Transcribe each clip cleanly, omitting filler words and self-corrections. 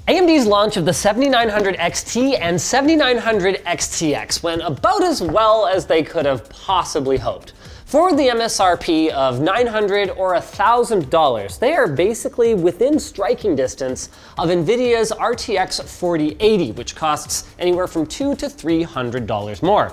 AMD's launch of the 7900 XT and 7900 XTX went about as well as they could have possibly hoped. For the MSRP of $900 or $1,000, they are basically within striking distance of NVIDIA's RTX 4080, which costs anywhere from $200 to $300 more.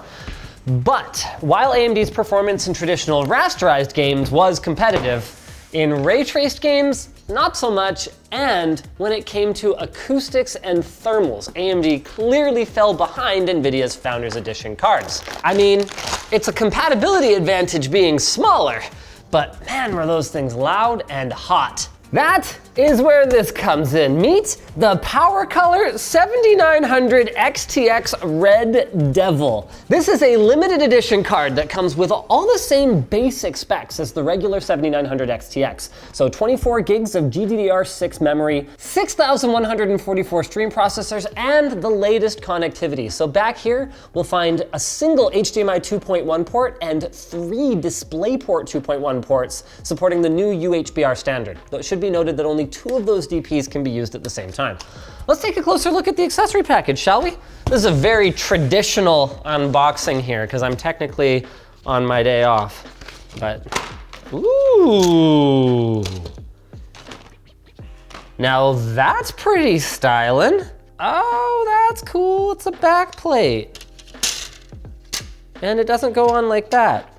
But while AMD's performance in traditional rasterized games was competitive, in ray-traced games, not so much, and when it came to acoustics and thermals, AMD clearly fell behind NVIDIA's Founders Edition cards. I mean, it's a compatibility advantage being smaller, but man, were those things loud and hot. That is where this comes in. Meet the PowerColor 7900 XTX Red Devil. This is a limited edition card that comes with all the same basic specs as the regular 7900 XTX. So 24 gigs of GDDR6 memory, 6,144 stream processors, and the latest connectivity. So back here, we'll find a single HDMI 2.1 port and 3 DisplayPort 2.1 ports supporting the new UHBR standard. Though it should be noted that only 2 of those DPs can be used at the same time. Let's take a closer look at the accessory package, shall we? This is a very traditional unboxing here because I'm technically on my day off, but ooh. Now that's pretty styling. Oh, that's cool, it's a back plate. And it doesn't go on like that.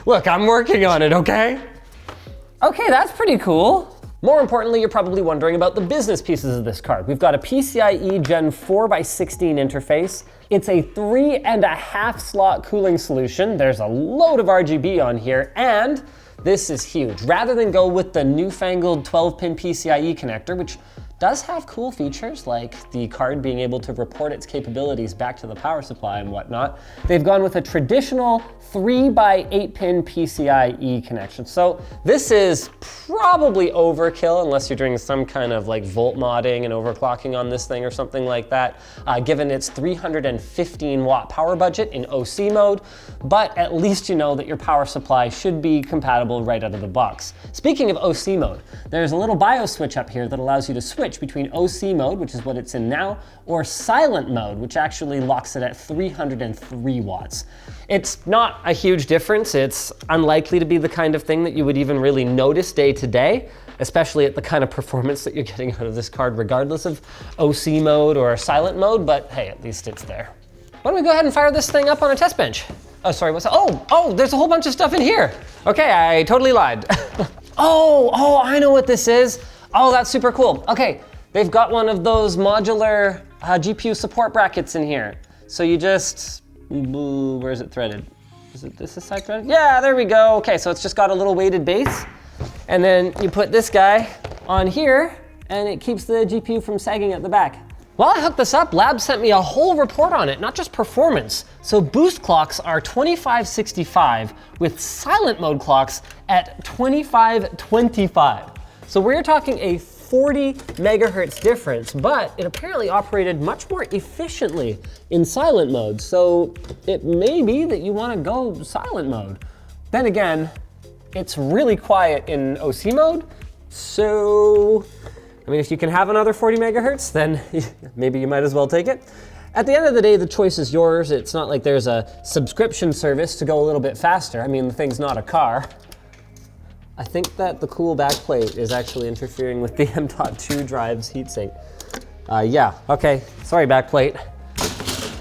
Look, I'm working on it, okay? Okay, that's pretty cool. More importantly, you're probably wondering about the business pieces of this card. We've got a PCIe Gen 4x16 interface. It's a 3.5 slot cooling solution. There's a load of RGB on here, and this is huge. Rather than go with the newfangled 12-pin PCIe connector, which does have cool features like the card being able to report its capabilities back to the power supply and whatnot, they've gone with a traditional 3x8-pin PCIe connection. So this is probably overkill unless you're doing some kind of like volt modding and overclocking on this thing or something like that, given its 315 watt power budget in OC mode, but at least you know that your power supply should be compatible right out of the box. Speaking of OC mode, there's a little BIOS switch up here that allows you to switch between OC mode, which is what it's in now, or silent mode, which actually locks it at 303 watts. It's not a huge difference. It's unlikely to be the kind of thing that you would even really notice day to day, especially at the kind of performance that you're getting out of this card, regardless of OC mode or silent mode, but hey, at least it's there. Why don't we go ahead and fire this thing up on a test bench? Oh, sorry, what's that? Oh, there's a whole bunch of stuff in here. Okay, I totally lied. Oh, I know what this is. Oh, that's super cool. Okay, they've got one of those modular GPU support brackets in here. So you just, where is it threaded? Is it this side threaded? Yeah, there we go. Okay, so it's just got a little weighted base. And then you put this guy on here and it keeps the GPU from sagging at the back. While I hooked this up, Lab sent me a whole report on it, not just performance. So boost clocks are 2565 with silent mode clocks at 2525. So we're talking a 40 megahertz difference, but it apparently operated much more efficiently in silent mode. So it may be that you want to go silent mode. Then again, it's really quiet in OC mode. So, I mean, if you can have another 40 megahertz, then maybe you might as well take it. At the end of the day, the choice is yours. It's not like there's a subscription service to go a little bit faster. I mean, the thing's not a car. I think that the cool backplate is actually interfering with the M.2 drive's heatsink. Yeah, okay, sorry backplate.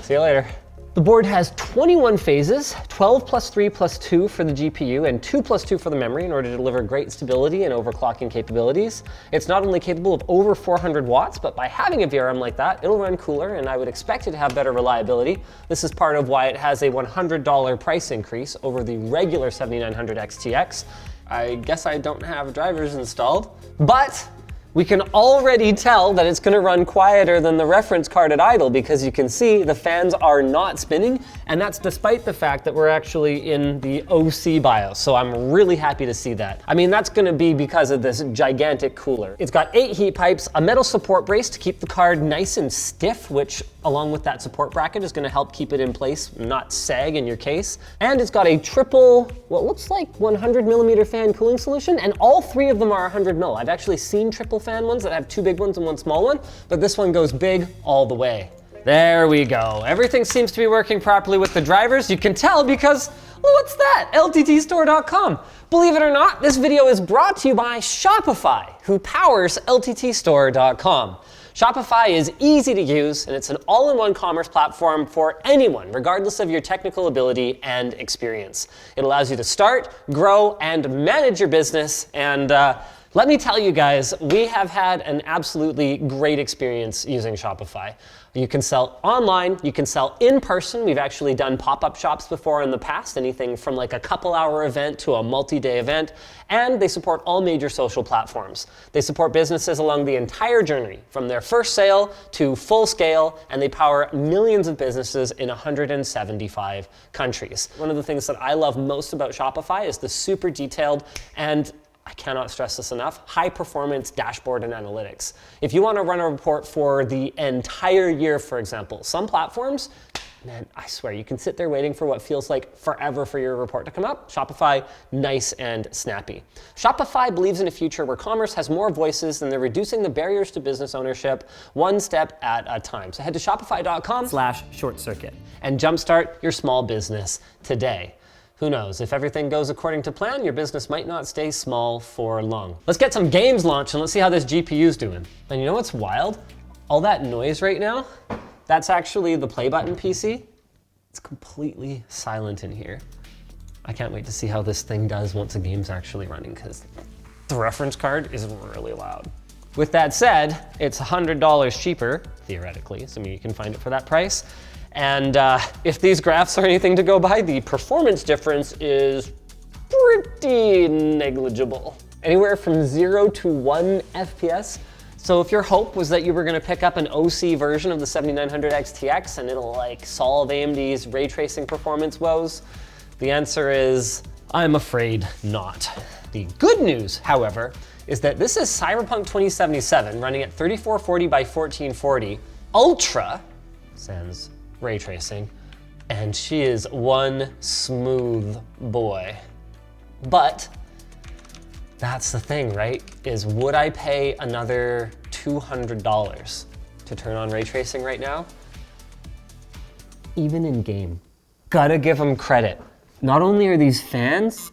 See you later. The board has 21 phases, 12 plus 3 plus 2 for the GPU and 2 plus 2 for the memory in order to deliver great stability and overclocking capabilities. It's not only capable of over 400 watts, but by having a VRM like that, it'll run cooler and I would expect it to have better reliability. This is part of why it has a $100 price increase over the regular 7900 XTX. I guess I don't have drivers installed, but we can already tell that it's gonna run quieter than the reference card at idle because you can see the fans are not spinning, and that's despite the fact that we're actually in the OC BIOS, so I'm really happy to see that. I mean, that's gonna be because of this gigantic cooler. It's got 8 heat pipes, a metal support brace to keep the card nice and stiff, which along with that support bracket is gonna help keep it in place, not sag in your case. And it's got a triple, what looks like 100 millimeter fan cooling solution, and all 3 of them are 100 mil. I've actually seen triple fan ones that have 2 big ones and 1 small one, but this one goes big all the way. There we go. Everything seems to be working properly with the drivers. You can tell because, well, what's that? LTTstore.com. Believe it or not, this video is brought to you by Shopify, who powers LTTstore.com. Shopify is easy to use, and it's an all-in-one commerce platform for anyone, regardless of your technical ability and experience. It allows you to start, grow, and manage your business, and let me tell you guys, we have had an absolutely great experience using Shopify. You can sell online, you can sell in person. We've actually done pop-up shops before in the past, anything from like a couple-hour event to a multi-day event, and they support all major social platforms. They support businesses along the entire journey, from their first sale to full scale, and they power millions of businesses in 175 countries. One of the things that I love most about Shopify is the super detailed and, I cannot stress this enough, high performance dashboard and analytics. If you want to run a report for the entire year, for example, some platforms, man, I swear, you can sit there waiting for what feels like forever for your report to come up. Shopify, nice and snappy. Shopify believes in a future where commerce has more voices, and they're reducing the barriers to business ownership one step at a time. So head to shopify.com/shortcircuit and jumpstart your small business today. Who knows, if everything goes according to plan, your business might not stay small for long. Let's get some games launched and let's see how this GPU's doing. And you know what's wild? All that noise right now, that's actually the play button PC. It's completely silent in here. I can't wait to see how this thing does once the game's actually running, because the reference card is really loud. With that said, it's $100 cheaper, theoretically, assuming you can find it for that price. And if these graphs are anything to go by, the performance difference is pretty negligible. Anywhere from 0 to 1 FPS. So if your hope was that you were gonna pick up an OC version of the 7900 XTX and it'll like solve AMD's ray tracing performance woes, the answer is, I'm afraid not. The good news, however, is that this is Cyberpunk 2077 running at 3440 by 1440 Ultra, sans ray tracing, and she is one smooth boy. But that's the thing, right? Is would I pay another $200 to turn on ray tracing right now? Even in game. Gotta give them credit. Not only are these fans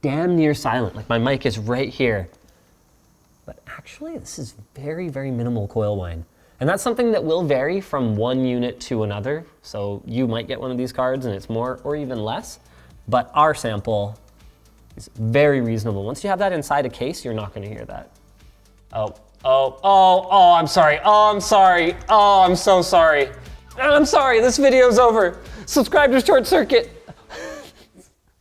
damn near silent, like my mic is right here, but actually this is very, very minimal coil whine. And that's something that will vary from one unit to another. So you might get one of these cards and it's more or even less, but our sample is very reasonable. Once you have that inside a case, you're not gonna hear that. I'm sorry. I'm sorry. I'm so sorry. I'm sorry, this video's over. Subscribe to ShortCircuit.